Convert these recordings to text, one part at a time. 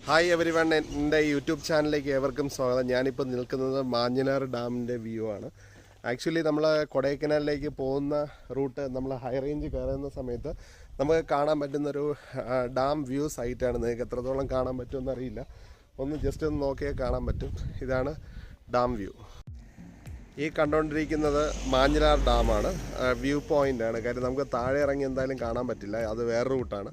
Hi every one, എൻ്റെ YouTube ചാനലിലേക്ക് ഏവർക്കും സ്വാഗതം. ഞാനിപ്പോൾ നിൽക്കുന്നത് മാഞ്ഞിലാർ ഡാമിൻ്റെ വ്യൂ ആണ്. ആക്ച്വലി നമ്മൾ കൊടൈക്കനാലിലേക്ക് പോകുന്ന റൂട്ട് നമ്മൾ ഹൈ റേഞ്ച് കയറുന്ന സമയത്ത് നമുക്ക് കാണാൻ പറ്റുന്നൊരു ഡാം വ്യൂ സൈറ്റാണ്. നിങ്ങൾക്ക് എത്രത്തോളം കാണാൻ പറ്റുമെന്ന് അറിയില്ല, ഒന്ന് ജസ്റ്റ് ഒന്ന് നോക്കിയാൽ കാണാൻ പറ്റും. ഇതാണ് ഡാം വ്യൂ. ഈ കണ്ടുകൊണ്ടിരിക്കുന്നത് മാഞ്ഞിലാർ ഡാമാണ്. വ്യൂ പോയിൻ്റാണ്. കാര്യം നമുക്ക് താഴെ ഇറങ്ങി എന്തായാലും കാണാൻ പറ്റില്ല, അത് വേറെ റൂട്ടാണ്.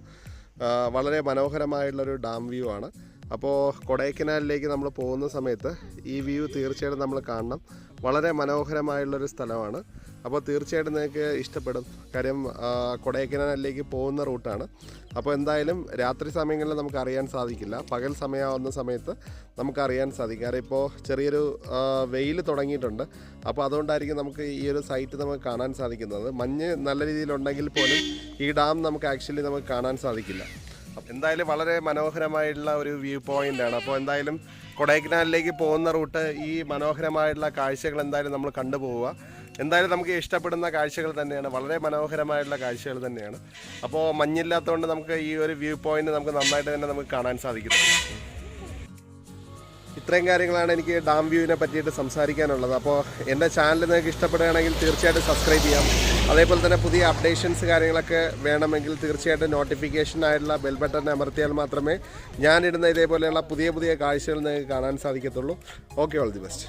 വളരെ മനോഹരമായുള്ളൊരു ഡാം വ്യൂ ആണ്. അപ്പോൾ കൊടൈക്കനാലിലേക്ക് നമ്മൾ പോകുന്ന സമയത്ത് ഈ വ്യൂ തീർച്ചയായിട്ടും നമ്മൾ കാണണം. വളരെ മനോഹരമായുള്ളൊരു സ്ഥലമാണ്. അപ്പോൾ തീർച്ചയായിട്ടും നിങ്ങൾക്ക് ഇഷ്ടപ്പെടും. കാര്യം കൊടൈക്കനാലിലേക്ക് പോകുന്ന റൂട്ടാണ്. അപ്പോൾ എന്തായാലും രാത്രി സമയങ്ങളിൽ നമുക്ക് അറിയാൻ സാധിക്കില്ല, പകൽ സമയമാവുന്ന സമയത്ത് നമുക്കറിയാൻ സാധിക്കും. കാരണം ഇപ്പോൾ ചെറിയൊരു വെയിൽ തുടങ്ങിയിട്ടുണ്ട്. അപ്പോൾ അതുകൊണ്ടായിരിക്കും നമുക്ക് ഈ ഒരു സൈറ്റ് നമുക്ക് കാണാൻ സാധിക്കുന്നത്. മഞ്ഞ് നല്ല രീതിയിലുണ്ടെങ്കിൽ പോലും ഈ ഡാം നമുക്ക് ആക്ച്വലി നമുക്ക് കാണാൻ സാധിക്കില്ല. എന്തായാലും വളരെ മനോഹരമായിട്ടുള്ള ഒരു വ്യൂ പോയിൻ്റാണ്. അപ്പോൾ എന്തായാലും കൊടൈക്കനാലിലേക്ക് പോകുന്ന റൂട്ട് ഈ മനോഹരമായിട്ടുള്ള കാഴ്ചകൾ എന്തായാലും നമ്മൾ കണ്ടുപോവുക. എന്തായാലും നമുക്ക് ഇഷ്ടപ്പെടുന്ന കാഴ്ചകൾ തന്നെയാണ്, വളരെ മനോഹരമായിട്ടുള്ള കാഴ്ചകൾ തന്നെയാണ്. അപ്പോൾ മഞ്ഞില്ലാത്തതുകൊണ്ട് നമുക്ക് ഈ ഒരു വ്യൂ പോയിൻ്റ് നമുക്ക് നന്നായിട്ട് തന്നെ നമുക്ക് കാണാൻ സാധിക്കും. ഇത്രയും കാര്യങ്ങളാണ് എനിക്ക് ഡാം വ്യൂവിനെ പറ്റിയിട്ട് സംസാരിക്കാനുള്ളത്. അപ്പോൾ എൻ്റെ ചാനൽ നിങ്ങൾക്ക് ഇഷ്ടപ്പെടുകയാണെങ്കിൽ തീർച്ചയായിട്ടും സബ്സ്ക്രൈബ് ചെയ്യാം. അതേപോലെ തന്നെ പുതിയ അപ്ഡേഷൻസ് കാര്യങ്ങളൊക്കെ വേണമെങ്കിൽ തീർച്ചയായിട്ടും നോട്ടിഫിക്കേഷനായിട്ടുള്ള ബെൽ ബട്ടൺ അമർത്തിയാൽ മാത്രമേ ഞാനിടുന്ന ഇതേപോലെയുള്ള പുതിയ പുതിയ കാഴ്ചകൾ നിങ്ങൾക്ക് കാണാൻ സാധിക്കത്തുള്ളൂ. Okay, all the best.